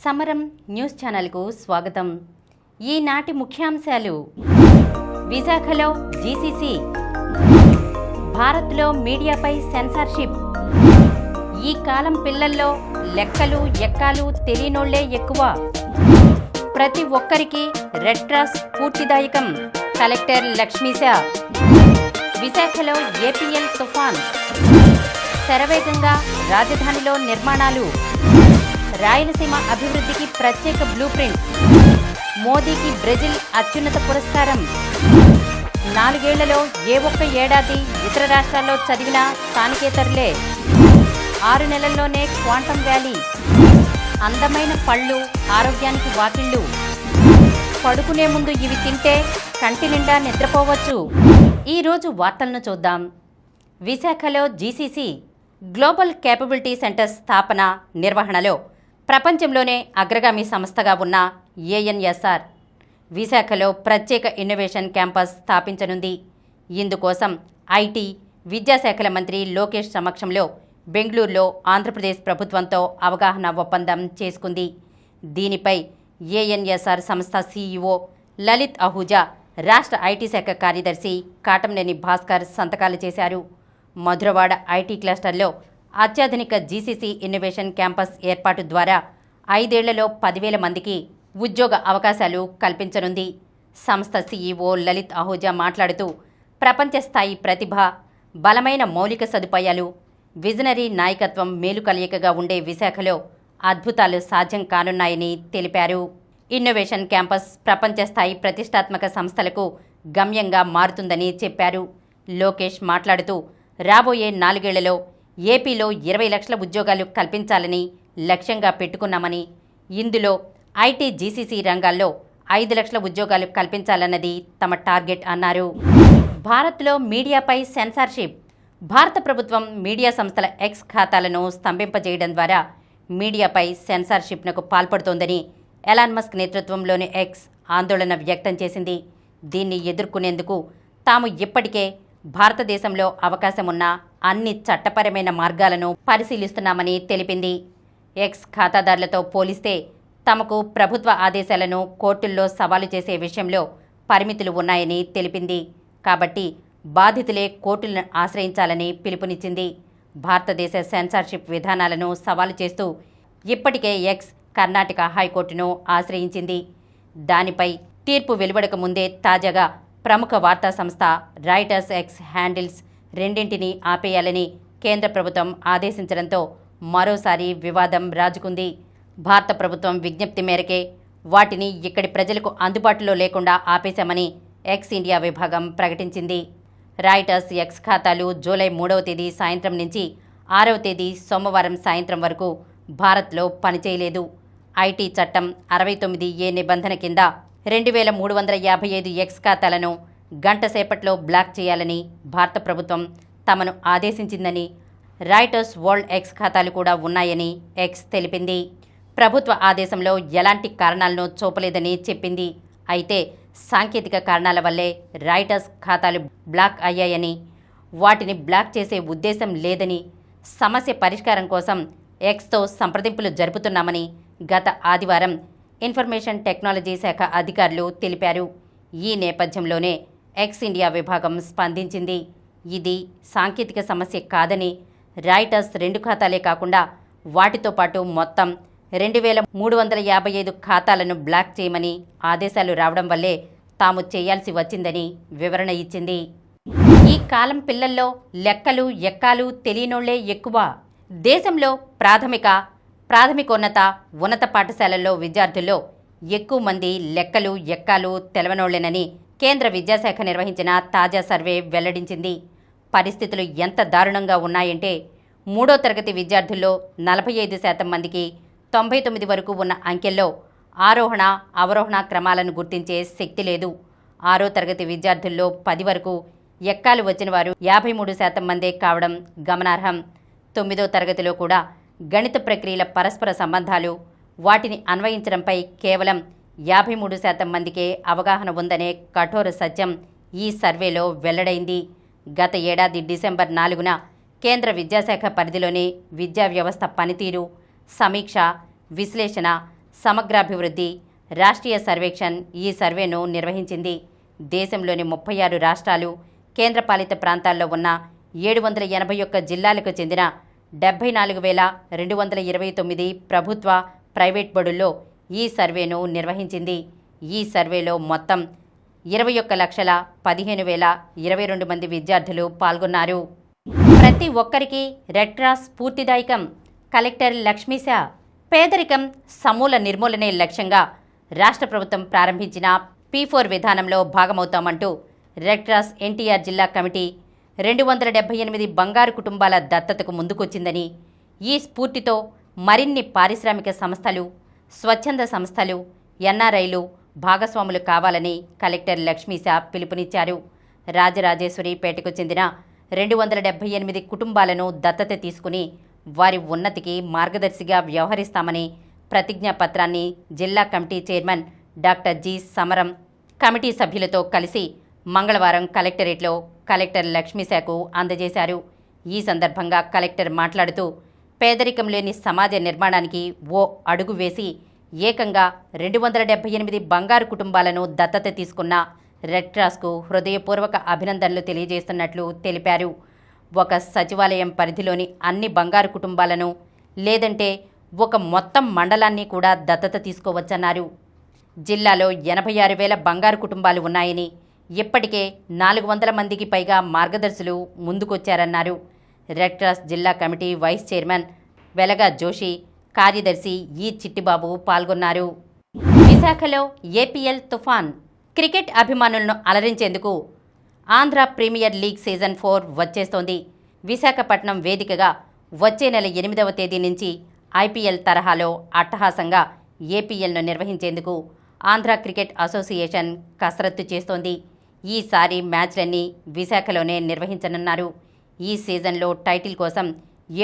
సమరం న్యూస్ ఛానల్కు స్వాగతం. ఈనాటి ముఖ్యాంశాలు. విశాఖలో జీసీసీ, భారత్లో మీడియాపై సెన్సార్షిప్, ఈ కాలం పిల్లల్లో లెక్కలు ఎక్కాలు తెలియనోళ్లే ఎక్కువ, ప్రతి ఒక్కరికి రెడ్ క్రాస్ పూర్తిదాయకం, కలెక్టర్ లక్ష్మీశా. విశాఖలో ఏపీఎల్ తుఫాన్, శరవేగంగా రాజధానిలో నిర్మాణాలు, రాయలసీమ అభివృద్ధికి ప్రత్యేక బ్లూ ప్రింట్, మోదీకి బ్రెజిల్ అత్యున్నత పురస్కారం, 4 ఏళ్లలో ఏ ఒక్క ఏడాది ఇతర రాష్ట్రాల్లో చదివిన స్థానికేతరులే, 6 నెలల్లోనే క్వాంటమ్ వ్యాలీ, అందమైన పళ్ళు ఆరోగ్యానికి వాకిళ్ళు, పడుకునే ముందు ఇవి తింటే కంటి నిండా నిద్రపోవచ్చు. ఈరోజు వార్తలను చూద్దాం. విశాఖలో జీసీసీ గ్లోబల్ కేపబిలిటీ సెంటర్ స్థాపన నిర్వహణలో ప్రపంచంలోనే అగ్రగామి సంస్థగా ఉన్న ఏఎన్ఎస్ఆర్ విశాఖలో ప్రత్యేక ఇన్నోవేషన్ క్యాంపస్ స్థాపించనుంది. ఇందుకోసం ఐటీ, విద్యాశాఖల మంత్రి లోకేష్ సమక్షంలో బెంగళూరులో ఆంధ్రప్రదేశ్ ప్రభుత్వంతో అవగాహన ఒప్పందం చేసుకుంది. దీనిపై ఏఎన్ఎస్ఆర్ సంస్థ సీఈఓ లలిత్ అహూజా, రాష్ట్ర ఐటీ శాఖ కార్యదర్శి కాటంనేని భాస్కర్ సంతకాలు చేశారు. మధురవాడ ఐటీ క్లస్టర్లో అత్యాధునిక జీసీసీ ఇన్నోవేషన్ క్యాంపస్ ఏర్పాటు ద్వారా 5 ఏళ్లలో 10,000 మందికి ఉద్యోగ అవకాశాలు కల్పించనుంది. సంస్థ సీఈఓ లలిత్ అహూజా మాట్లాడుతూ, ప్రపంచ స్థాయి ప్రతిభ, బలమైన మౌలిక సదుపాయాలు, విజనరీ నాయకత్వం మేలు కలయికగా ఉండే విశాఖలో అద్భుతాలు సాధ్యం కానున్నాయని తెలిపారు. ఇన్నోవేషన్ క్యాంపస్ ప్రపంచ స్థాయి ప్రతిష్టాత్మక సంస్థలకు గమ్యంగా మారుతుందని చెప్పారు. లోకేష్ మాట్లాడుతూ, రాబోయే 4 ఏళ్లలో ఏపీలో 20 లక్షల ఉద్యోగాలు కల్పించాలని లక్ష్యంగా పెట్టుకున్నామని, ఇందులో ఐటీ, జీసీసీ రంగాల్లో 5 లక్షల ఉద్యోగాలు కల్పించాలన్నది తమ టార్గెట్ అన్నారు. భారత్లో మీడియాపై సెన్సార్షిప్. భారత ప్రభుత్వం మీడియా సంస్థల ఎక్స్ ఖాతాలను స్తంభింపజేయడం ద్వారా మీడియాపై సెన్సార్షిప్నకు పాల్పడుతోందని ఎలాన్ మస్క్ నేతృత్వంలోని ఎక్స్ ఆందోళన వ్యక్తం చేసింది. దీన్ని ఎదుర్కొనేందుకు తాము ఇప్పటికే భారతదేశంలో అవకాశం ఉన్న అన్ని చట్టపరమైన మార్గాలను పరిశీలిస్తున్నామని తెలిపింది. ఎక్స్ ఖాతాదారులతో పోలిస్తే తమకు ప్రభుత్వ ఆదేశాలను కోర్టుల్లో సవాలు చేసే విషయంలో పరిమితులు ఉన్నాయని తెలిపింది. కాబట్టి బాధితులే కోర్టులను ఆశ్రయించాలని పిలుపునిచ్చింది. భారతదేశ సెన్సార్షిప్ విధానాలను సవాలు చేస్తూ ఇప్పటికే ఎక్స్ కర్ణాటక హైకోర్టును ఆశ్రయించింది. దానిపై తీర్పు వెలువడక ముందే తాజాగా ప్రముఖ వార్తా సంస్థ రాయిటర్స్ ఎక్స్ హ్యాండిల్స్ రెండింటినీ ఆపేయాలని కేంద్ర ప్రభుత్వం ఆదేశించడంతో మరోసారి వివాదం రాజుకుంది. భారత ప్రభుత్వం విజ్ఞప్తి మేరకే వాటిని ఇక్కడి ప్రజలకు అందుబాటులో లేకుండా ఆపేశామని ఎక్స్ ఇండియా విభాగం ప్రకటించింది. రాయిటర్స్ ఎక్స్ ఖాతాలు జూలై 3వ తేదీ సాయంత్రం నుంచి 6వ తేదీ సోమవారం సాయంత్రం వరకు భారత్లో పనిచేయలేదు. ఐటీ చట్టం 69A నిబంధన కింద 2355 ఎక్స్ ఖాతాలను గంట సేపట్లో బ్లాక్ చేయాలని భారత ప్రభుత్వం తమను ఆదేశించిందని, రాయిటర్స్ వరల్డ్ ఎక్స్ ఖాతాలు కూడా ఉన్నాయని ఎక్స్ తెలిపింది. ప్రభుత్వ ఆదేశంలో ఎలాంటి కారణాలను చూపలేదని చెప్పింది. అయితే సాంకేతిక కారణాల వల్లే రాయిటర్స్ ఖాతాలు బ్లాక్ అయ్యాయని, వాటిని బ్లాక్ చేసే ఉద్దేశం లేదని, సమస్య పరిష్కారం కోసం ఎక్స్తో సంప్రదింపులు జరుపుతున్నామని గత ఆదివారం ఇన్ఫర్మేషన్ టెక్నాలజీ శాఖ అధికారులు తెలిపారు. ఈ నేపథ్యంలోనే ఎక్స్ ఇండియా విభాగం స్పందించింది. ఇది సాంకేతిక సమస్య కాదని, రాయిటర్స్ 2 ఖాతాలే కాకుండా వాటితో పాటు మొత్తం 2355 ఖాతాలను బ్లాక్ చేయమని ఆదేశాలు రావడం వల్లే తాము చేయాల్సి వచ్చిందని వివరణ ఇచ్చింది. ఈ కాలం పిల్లల్లో లెక్కలు ఎక్కాలు తెలియనోళ్లే ఎక్కువ. దేశంలో ప్రాథమికోన్నత, ఉన్నత పాఠశాలల్లో విద్యార్థుల్లో ఎక్కువ మంది లెక్కలు ఎక్కాలు తెలవనోళ్లేనని కేంద్ర విద్యాశాఖ నిర్వహించిన తాజా సర్వే వెల్లడించింది. పరిస్థితులు ఎంత దారుణంగా ఉన్నాయంటే 3వ తరగతి విద్యార్థుల్లో 45% మందికి 99 వరకు ఉన్న అంకెల్లో ఆరోహణ, అవరోహణ క్రమాలను గుర్తించే శక్తి లేదు. 6వ తరగతి విద్యార్థుల్లో 10 వరకు ఎక్కాలు వచ్చిన వారు 53% మందే కావడం గమనార్హం. 9వ తరగతిలో కూడా గణిత ప్రక్రియల పరస్పర సంబంధాలు, వాటిని అన్వయించడంపై కేవలం 53% మందికే అవగాహన ఉందనే కఠోర సత్యం ఈ సర్వేలో వెల్లడైంది. గత ఏడాది డిసెంబర్ 4న కేంద్ర విద్యాశాఖ పరిధిలోని విద్యా వ్యవస్థ పనితీరు, సమీక్ష, విశ్లేషణ, సమగ్రాభివృద్ధి రాష్ట్రీయ సర్వేక్షణ్ ఈ సర్వేను నిర్వహించింది. దేశంలోని 36 రాష్ట్రాలు, కేంద్రపాలిత ప్రాంతాల్లో ఉన్న 781 జిల్లాలకు చెందిన 74,229 ప్రభుత్వ, ప్రైవేట్ బడుల్లో ఈ సర్వేను నిర్వహించింది. ఈ సర్వేలో మొత్తం 21,15,022 మంది విద్యార్థులు పాల్గొన్నారు. ప్రతి ఒక్కరికి రెడ్ క్రాస్ స్ఫూర్తిదాయకం. కలెక్టర్ లక్ష్మీశా. పేదరికం సమూల నిర్మూలనే లక్ష్యంగా రాష్ట్ర ప్రభుత్వం ప్రారంభించిన P4 విధానంలో భాగమవుతామంటూ రెడ్ క్రాస్ ఎన్టీఆర్ జిల్లా కమిటీ 278 బంగారు కుటుంబాల దత్తతకు ముందుకొచ్చిందని, ఈ స్ఫూర్తితో మరిన్ని పారిశ్రామిక సంస్థలు, స్వచ్ఛంద సంస్థలు, ఎన్ఆర్ఐలు భాగస్వాములు కావాలని కలెక్టర్ లక్ష్మీశా పిలుపునిచ్చారు. రాజరాజేశ్వరిపేటకు చెందిన 278 కుటుంబాలను దత్తత తీసుకుని వారి ఉన్నతికి మార్గదర్శిగా వ్యవహరిస్తామని ప్రతిజ్ఞాపత్రాన్ని జిల్లా కమిటీ చైర్మన్ డాక్టర్ జి సమరం కమిటీ సభ్యులతో కలిసి మంగళవారం కలెక్టరేట్లో కలెక్టర్ లక్ష్మీశాకు అందజేశారు. ఈ సందర్భంగా కలెక్టర్ మాట్లాడుతూ, పేదరికం లేని సమాజ నిర్మాణానికి ఓ అడుగు వేసి ఏకంగా 278 బంగారు కుటుంబాలను దత్తత తీసుకున్న రెడ్ క్రాస్కు హృదయపూర్వక అభినందనలు తెలియజేస్తున్నట్లు తెలిపారు. ఒక సచివాలయం పరిధిలోని అన్ని బంగారు కుటుంబాలను, లేదంటే ఒక మొత్తం మండలాన్ని కూడా దత్తత తీసుకోవచ్చన్నారు. జిల్లాలో 86,000 బంగారు కుటుంబాలు ఉన్నాయని, ఇప్పటికే 400 మందికి పైగా మార్గదర్శులు ముందుకొచ్చారన్నారు. రెడ్ క్రాస్ జిల్లా కమిటీ వైస్ చైర్మన్ వెలగా జోషి, కార్యదర్శి ఈ చిట్టిబాబు పాల్గొన్నారు. విశాఖలో ఏపీఎల్ తుఫాన్. క్రికెట్ అభిమానులను అలరించేందుకు ఆంధ్ర ప్రీమియర్ లీగ్ సీజన్ 4 వచ్చేస్తోంది. విశాఖపట్నం వేదికగా వచ్చే నెల 8వ తేదీ నుంచి ఐపీఎల్ తరహాలో అట్టహాసంగా ఏపీఎల్ను నిర్వహించేందుకు ఆంధ్ర క్రికెట్ అసోసియేషన్ కసరత్తు చేస్తోంది. ఈసారి మ్యాచ్లన్నీ విశాఖలోనే నిర్వహించనున్నారు. ఈ సీజన్లో టైటిల్ కోసం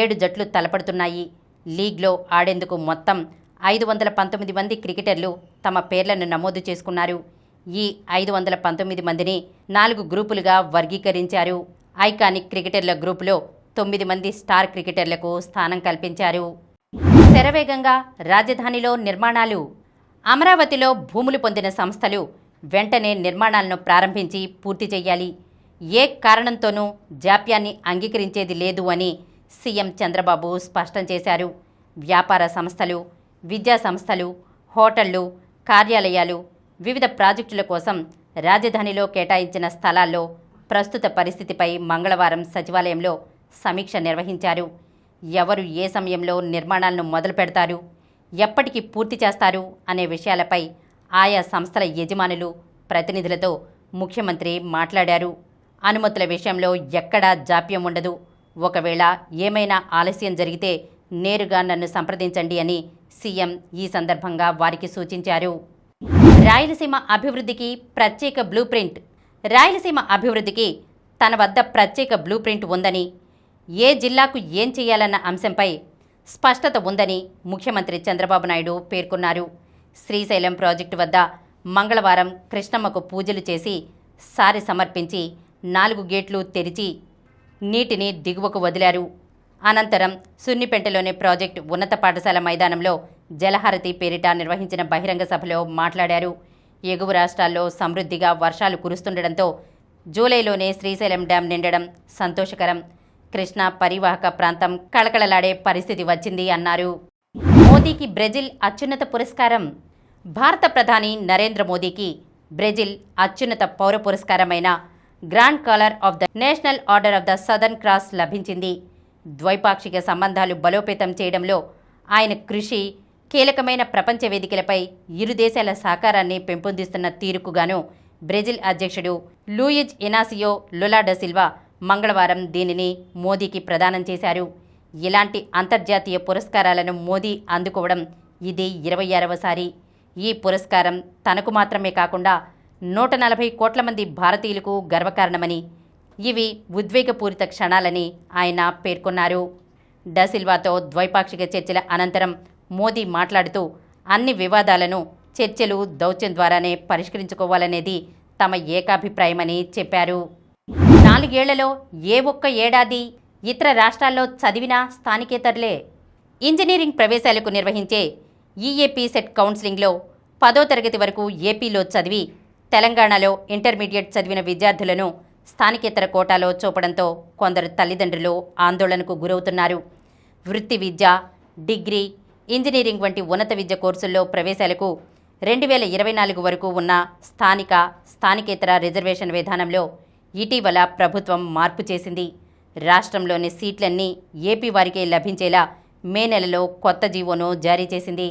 7 జట్లు తలపడుతున్నాయి. లీగ్లో ఆడేందుకు మొత్తం 519 మంది క్రికెటర్లు తమ పేర్లను నమోదు చేసుకున్నారు. ఈ 519 మందిని 4 గ్రూపులుగా వర్గీకరించారు. ఐకానిక్ క్రికెటర్ల గ్రూపులో 9 మంది స్టార్ క్రికెటర్లకు స్థానం కల్పించారు. శరవేగంగా రాజధానిలో నిర్మాణాలు. అమరావతిలో భూములు పొందిన సంస్థలు వెంటనే నిర్మాణాలను ప్రారంభించి పూర్తి చేయాలి. ఏ కారణంతోనూ జాప్యాన్ని అంగీకరించేది లేదు అని సీఎం చంద్రబాబు స్పష్టం చేశారు. వ్యాపార సంస్థలు, విద్యా సంస్థలు, హోటళ్లు, కార్యాలయాలు, వివిధ ప్రాజెక్టుల కోసం రాజధానిలో కేటాయించిన స్థలాల్లో ప్రస్తుత పరిస్థితిపై మంగళవారం సచివాలయంలో సమీక్ష నిర్వహించారు. ఎవరు ఏ సమయంలో నిర్మాణాలను మొదలు పెడతారు, ఎప్పటికి పూర్తి చేస్తారు అనే విషయాలపై ఆయా సంస్థల యజమానులు, ప్రతినిధులతో ముఖ్యమంత్రి మాట్లాడారు. అనుమతుల విషయంలో ఎక్కడా జాప్యం ఉండదు. ఒకవేళ ఏమైనా ఆలస్యం జరిగితే నేరుగా నన్ను సంప్రదించండి అని సీఎం ఈ సందర్భంగా వారికి సూచించారు. రాయలసీమ అభివృద్ధికి ప్రత్యేక బ్లూ ప్రింట్. రాయలసీమ అభివృద్ధికి తన వద్ద ప్రత్యేక బ్లూ ప్రింట్ ఉందని, ఏ జిల్లాకు ఏం చేయాలన్న అంశంపై స్పష్టత ఉందని ముఖ్యమంత్రి చంద్రబాబు నాయుడు పేర్కొన్నారు. శ్రీశైలం ప్రాజెక్టు వద్ద మంగళవారం కృష్ణమ్మకు పూజలు చేసి సారె సమర్పించి 4 గేట్లు తెరిచి నీటిని దిగువకు వదిలారు. అనంతరం సున్నిపెంటలోని ప్రాజెక్టు ఉన్నత పాఠశాల మైదానంలో జలహారతి పేరిట నిర్వహించిన బహిరంగ సభలో మాట్లాడారు. ఎగువ రాష్ట్రాల్లో సమృద్ధిగా వర్షాలు కురుస్తుండటంతో జూలైలోనే శ్రీశైలం డ్యాం నిండడం సంతోషకరం. కృష్ణా పరివాహక ప్రాంతం కళకళలాడే పరిస్థితి వచ్చింది అన్నారు. మోదీకి బ్రెజిల్ అత్యున్నత పురస్కారం. భారత ప్రధాని నరేంద్ర మోదీకి బ్రెజిల్ అత్యున్నత పౌర పురస్కారమైన grand collar of the national order of the southern cross లభించింది. ద్వైపాక్షిక సంబంధాలు బలోపేతం చేయడంలో ఆయన కృషి, కీలకమైన ప్రపంచ వేదికలపై ఇరు దేశాల సహకారాన్ని పెంపొందిస్తున్న తీరుకుగాను బ్రెజిల్ అధ్యక్షుడు Luiz Inacio Lula da Silva మంగళవారం దీనిని మోదీకి ప్రదానం చేశారు. ఇలాంటి అంతర్జాతీయ పురస్కారాలను మోదీ అందుకోవడం ఇది 26వసారి. ఈ పురస్కారం తనకు మాత్రమే కాకుండా 140 కోట్ల మంది భారతీయులకు గర్వకారణమని, ఇవి ఉద్వేగపూరిత క్షణాలని ఆయన పేర్కొన్నారు. డసిల్వాతో ద్వైపాక్షిక చర్చల అనంతరం మోదీ మాట్లాడుతూ, అన్ని వివాదాలను చర్చలు, దౌత్యం ద్వారానే పరిష్కరించుకోవాలనేది తమ ఏకాభిప్రాయమని చెప్పారు. 4 ఏళ్లలో ఏ ఒక్క ఏడాది ఇతర రాష్ట్రాల్లో చదివినా స్థానికేతరులే. ఇంజనీరింగ్ ప్రవేశాలకు నిర్వహించే ఈఏపీ సెట్ కౌన్సిలింగ్లో 10వ తరగతి వరకు ఏపీలో చదివి తెలంగాణలో ఇంటర్మీడియట్ చదివిన విద్యార్థులను స్థానికేతర కోటాలో చూపడంతో కొందరు తల్లిదండ్రులు ఆందోళనకు గురవుతున్నారు. వృత్తి విద్య, డిగ్రీ, ఇంజనీరింగ్ వంటి ఉన్నత విద్య కోర్సుల్లో ప్రవేశాలకు 2024 వరకు ఉన్న స్థానికేతర రిజర్వేషన్ విధానంలో ఇటీవల ప్రభుత్వం మార్పు చేసింది. రాష్ట్రంలోని సీట్లన్నీ ఏపీ వారికే లభించేలా మే నెలలో కొత్త జీవోను జారీ చేసింది.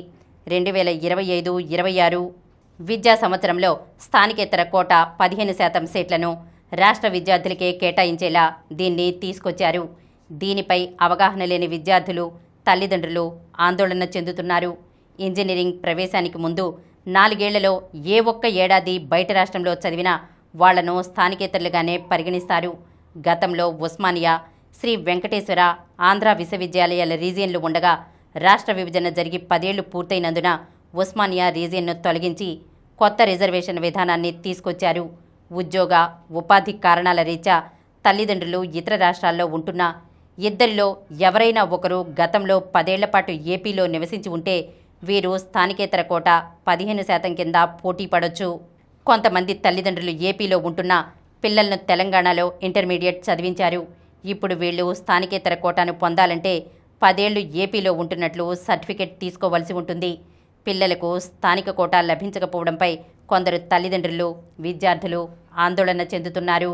2025-26 విద్యా సంవత్సరంలో స్థానికేతర కోటా 15% సీట్లను రాష్ట్ర విద్యార్థులకే కేటాయించేలా దీన్ని తీసుకొచ్చారు. దీనిపై అవగాహన లేని విద్యార్థులు, తల్లిదండ్రులు ఆందోళన చెందుతున్నారు. ఇంజనీరింగ్ ప్రవేశానికి ముందు 4 ఏళ్లలో ఏ ఒక్క ఏడాది బయట రాష్ట్రంలో చదివినా వాళ్లను స్థానికేతరులుగానే పరిగణిస్తారు. గతంలో ఉస్మానియా, శ్రీ వెంకటేశ్వర, ఆంధ్ర విశ్వవిద్యాలయాల రీజియన్లు ఉండగా రాష్ట్ర విభజన జరిగి 10 ఏళ్లు పూర్తయినందున ఉస్మానియా రీజియన్ను తొలగించి కొత్త రిజర్వేషన్ విధానాన్ని తీసుకొచ్చారు. ఉద్యోగ, ఉపాధి కారణాల రీత్యా తల్లిదండ్రులు ఇతర రాష్ట్రాల్లో ఉంటున్నా ఇద్దరిలో ఎవరైనా ఒకరు గతంలో 10 ఏళ్ల పాటు ఏపీలో నివసించి ఉంటే వీరు స్థానికేతర కోటా 15% కింద పోటీ పడొచ్చు. కొంతమంది తల్లిదండ్రులు ఏపీలో ఉంటున్నా పిల్లలను తెలంగాణలో ఇంటర్మీడియట్ చదివించారు. ఇప్పుడు వీళ్ళు స్థానికేతర కోటాను పొందాలంటే 10 ఏళ్లు ఏపీలో ఉంటున్నట్లు సర్టిఫికెట్ తీసుకోవాల్సి ఉంటుంది. పిల్లలకు స్థానిక కోటా లభించకపోవడంపై కొందరు తల్లిదండ్రులు, విద్యార్థులు ఆందోళన చెందుతున్నారు.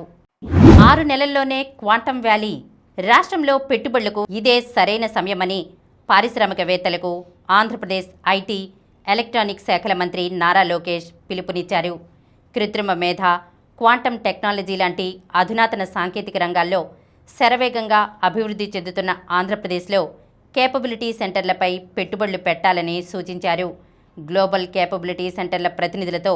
6 నెలల్లోనే క్వాంటమ్ వ్యాలీ. రాష్ట్రంలో పెట్టుబడులకు ఇదే సరైన సమయమని పారిశ్రామికవేత్తలకు ఆంధ్రప్రదేశ్ ఐటీ, ఎలక్ట్రానిక్స్ శాఖల మంత్రి నారా లోకేష్ పిలుపునిచ్చారు. కృత్రిమ మేధ, క్వాంటమ్ టెక్నాలజీ లాంటి అధునాతన సాంకేతిక రంగాల్లో శరవేగంగా అభివృద్ధి చెందుతున్న ఆంధ్రప్రదేశ్లో కేపబిలిటీ సెంటర్లపై పెట్టుబడులు పెట్టాలని సూచించారు. గ్లోబల్ కేపబిలిటీ సెంటర్ల ప్రతినిధులతో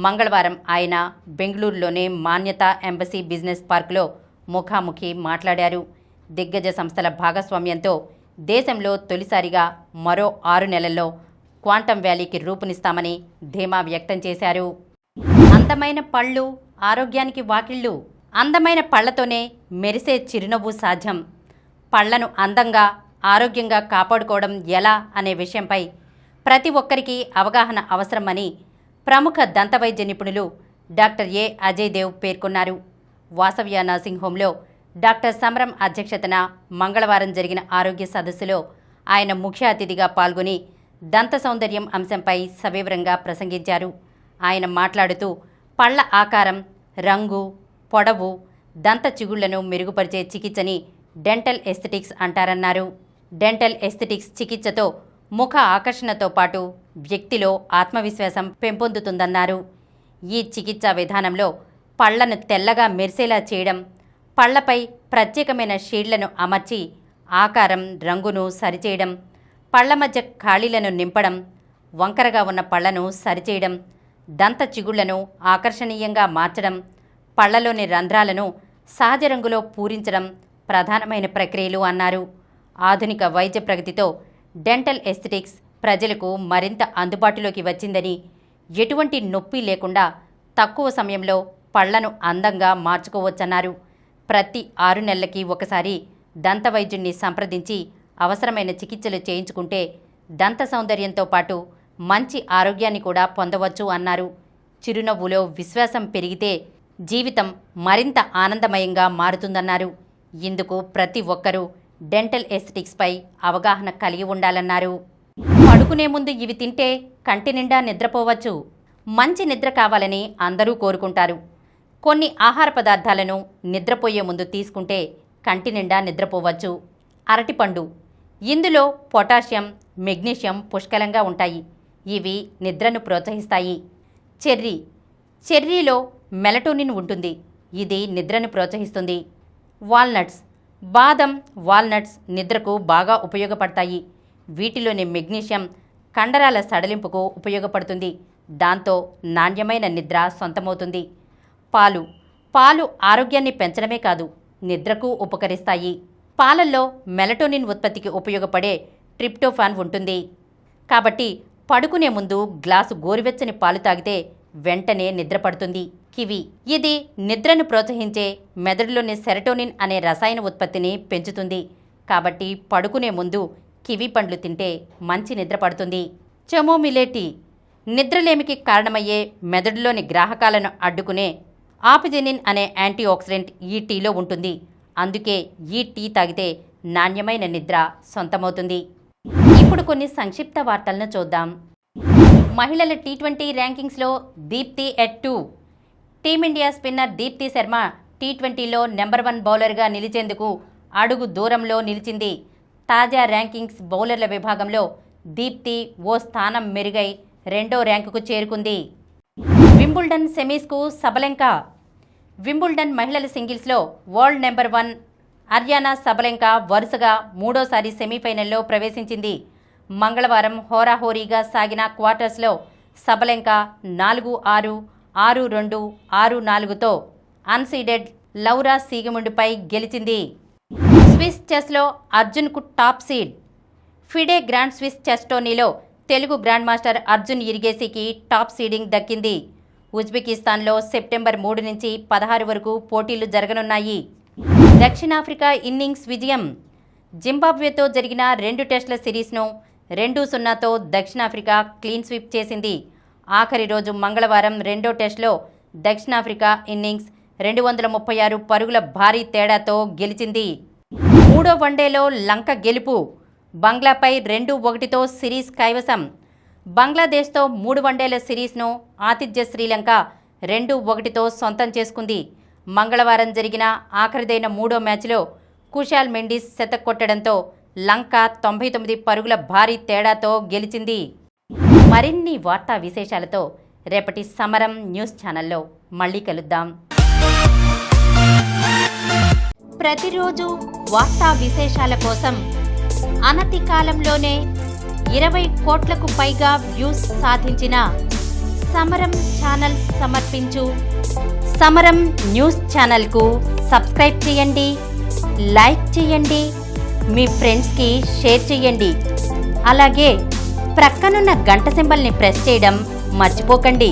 మంగళవారం ఆయన బెంగళూరులోని మాన్యతా ఎంబసీ బిజినెస్ పార్కులో ముఖాముఖి మాట్లాడారు. దిగ్గజ సంస్థల భాగస్వామ్యంతో దేశంలో తొలిసారిగా మరో 6 నెలల్లో క్వాంటమ్ వ్యాలీకి రూపునిస్తామని ధీమా వ్యక్తం చేశారు. అందమైన పళ్ళు ఆరోగ్యానికి వాకిళ్ళు. అందమైన పళ్లతోనే మెరిసే చిరునవ్వు సాధ్యం. పళ్లను అందంగా, ఆరోగ్యంగా కాపాడుకోవడం ఎలా అనే విషయంపై ప్రతి ఒక్కరికి అవగాహన అవసరమని ప్రముఖ దంతవైద్య నిపుణులు డాక్టర్ ఏ అజయ్ దేవ్ పేర్కొన్నారు. వాసవ్య నర్సింగ్ హోంలో డాక్టర్ సమరం అధ్యక్షతన మంగళవారం జరిగిన ఆరోగ్య సదస్సులో ఆయన ముఖ్య అతిథిగా పాల్గొని దంత సౌందర్యం అంశంపై సవివరంగా ప్రసంగించారు. ఆయన మాట్లాడుతూ పళ్ల ఆకారం, రంగు, పొడవు, దంత చిగుళ్లను మెరుగుపరిచే చికిత్సని డెంటల్ ఎస్థెటిక్స్ అంటారన్నారు. డెంటల్ ఎస్థెటిక్స్ చికిత్సతో ముఖ ఆకర్షణతో పాటు వ్యక్తిలో ఆత్మవిశ్వాసం పెంపొందుతుందన్నారు. ఈ చికిత్సా విధానంలో పళ్లను తెల్లగా మెరిసేలా చేయడం, పళ్లపై ప్రత్యేకమైన షేడ్లను అమర్చి ఆకారం, రంగును సరిచేయడం, పళ్ల మధ్య ఖాళీలను నింపడం, వంకరగా ఉన్న పళ్లను సరిచేయడం, దంత చిగుళ్లను ఆకర్షణీయంగా మార్చడం, పళ్లలోని రంధ్రాలను సహజ రంగులో పూరించడం ప్రధానమైన ప్రక్రియలు అన్నారు. ఆధునిక వైద్య ప్రగతితో డెంటల్ ఎస్థెటిక్స్ ప్రజలకు మరింత అందుబాటులోకి వచ్చిందని, ఎటువంటి నొప్పి లేకుండా తక్కువ సమయంలో పళ్లను అందంగా మార్చుకోవచ్చన్నారు. ప్రతి 6 నెలలకి ఒకసారి దంత వైద్యుణ్ణి సంప్రదించి అవసరమైన చికిత్సలు చేయించుకుంటే దంత సౌందర్యంతో పాటు మంచి ఆరోగ్యాన్ని కూడా పొందవచ్చు అన్నారు. చిరునవ్వులో విశ్వాసం పెరిగితే జీవితం మరింత ఆనందమయంగా మారుతుందన్నారు. ఇందుకు ప్రతి ఒక్కరూ డెంటల్ ఎస్థెటిక్స్పై అవగాహన కలిగి ఉండాలన్నారు. పడుకునే ముందు ఇవి తింటే కంటి నిండా నిద్రపోవచ్చు. మంచి నిద్ర కావాలని అందరూ కోరుకుంటారు. కొన్ని ఆహార పదార్థాలను నిద్రపోయే ముందు తీసుకుంటే కంటి నిండా నిద్రపోవచ్చు. అరటిపండు. ఇందులో పొటాషియం, మెగ్నీషియం పుష్కలంగా ఉంటాయి. ఇవి నిద్రను ప్రోత్సహిస్తాయి. చెర్రీలో మెలటోనిన్ ఉంటుంది. ఇది నిద్రను ప్రోత్సహిస్తుంది. వాల్నట్స్. బాదం, వాల్నట్స్ నిద్రకు బాగా ఉపయోగపడతాయి. వీటిలోని మెగ్నీషియం కండరాల సడలింపుకు ఉపయోగపడుతుంది. దాంతో నాణ్యమైన నిద్ర సొంతమవుతుంది. పాలు ఆరోగ్యాన్ని పెంచడమే కాదు, నిద్రకు ఉపకరిస్తాయి. పాలల్లో మెలటోనిన్ ఉత్పత్తికి ఉపయోగపడే ట్రిప్టోఫాన్ ఉంటుంది. కాబట్టి పడుకునే ముందు గ్లాసు గోరువెచ్చని పాలు తాగితే వెంటనే నిద్రపడుతుంది. కివి. ఇది నిద్రను ప్రోత్సహించే మెదడులోని సెరటోనిన్ అనే రసాయన ఉత్పత్తిని పెంచుతుంది. కాబట్టి పడుకునే ముందు కివి పండ్లు తింటే మంచి నిద్ర పడుతుంది. చెమోమిలే టీ నిద్రలేమికి కారణమయ్యే మెదడులోని గ్రాహకాలను అడ్డుకునే ఆపిజెనిన్ అనే యాంటీఆక్సిడెంట్ ఈ టీలో ఉంటుంది. అందుకే ఈ టీ తాగితే నాణ్యమైన నిద్ర సొంతమవుతుంది. ఇప్పుడు కొన్ని సంక్షిప్త వార్తలను చూద్దాం. మహిళల టీ20 ర్యాంకింగ్స్లో Deepti at 2. Team India spinner Deepti Sharma టీ20లో నెంబర్ 1 బౌలర్గా నిలిచేందుకు అడుగు దూరంలో నిలిచింది. తాజా ర్యాంకింగ్స్ బౌలర్ల విభాగంలో దీప్తి ఓ స్థానం మెరుగై 2వ ర్యాంకుకు చేరుకుంది. Wimbledon సెమీస్కు Sabalenka. వింబుల్డన్ మహిళల సింగిల్స్లో వరల్డ్ నెంబర్ 1 అర్యానా సబలెంకా వరుసగా 3వసారి సెమీఫైనల్లో ప్రవేశించింది. మంగళవారం హోరాహోరీగా సాగిన క్వార్టర్స్లో సబలెంకా 4-6, 6-2, 6-4తో అన్సీడెడ్ లౌరా సీగముండుపై గెలిచింది. స్విస్ చెస్లో అర్జున్కు top seed. FIDE grand Swiss chess టోర్నీలో తెలుగు గ్రాండ్ మాస్టర్ అర్జున్ ఇరిగేసికి టాప్ సీడింగ్ దక్కింది. ఉజ్బెకిస్తాన్లో సెప్టెంబర్ 3 నుంచి 16 వరకు పోటీలు జరగనున్నాయి. దక్షిణాఫ్రికా ఇన్నింగ్స్ విజయం. జింబాబ్వేతో జరిగిన 2 టెస్టుల సిరీస్ను 2-0తో దక్షిణాఫ్రికా క్లీన్ స్వీప్ చేసింది. ఆఖరి రోజు మంగళవారం 2వ టెస్టులో దక్షిణాఫ్రికా ఇన్నింగ్స్ 236 పరుగుల భారీ తేడాతో గెలిచింది. 3వ వన్డేలో లంక గెలుపు. బంగ్లాపై 2-1తో సిరీస్ కైవసం. బంగ్లాదేశ్తో 3 వన్డేల సిరీస్ను ఆతిథ్య శ్రీలంక 2-1తో సొంతం చేసుకుంది. మంగళవారం జరిగిన ఆఖరిదైన 3వ మ్యాచ్లో కుశాల్ మెండిస్ శతక్ కొట్టడంతో లంక 99 పరుగుల భారీ తేడాతో గెలిచింది. మరిన్ని వార్తా విశేషాలతో రేపటి సమరం న్యూస్ ఛానల్లో మళ్ళీ కలుద్దాం. ప్రతిరోజు వార్తా విశేషాల కోసం అనతి కాలంలోనే 20 కోట్లకు పైగా వ్యూస్ సాధించిన సమరం ఛానల్ సమర్పించు సమరం న్యూస్ ఛానల్కు సబ్స్క్రైబ్ చేయండి, లైక్ చేయండి, మీ ఫ్రెండ్స్కి షేర్ చేయండి. అలాగే ప్రక్కనున్న గంట సింబల్ని ప్రెస్ చేయడం మర్చిపోకండి.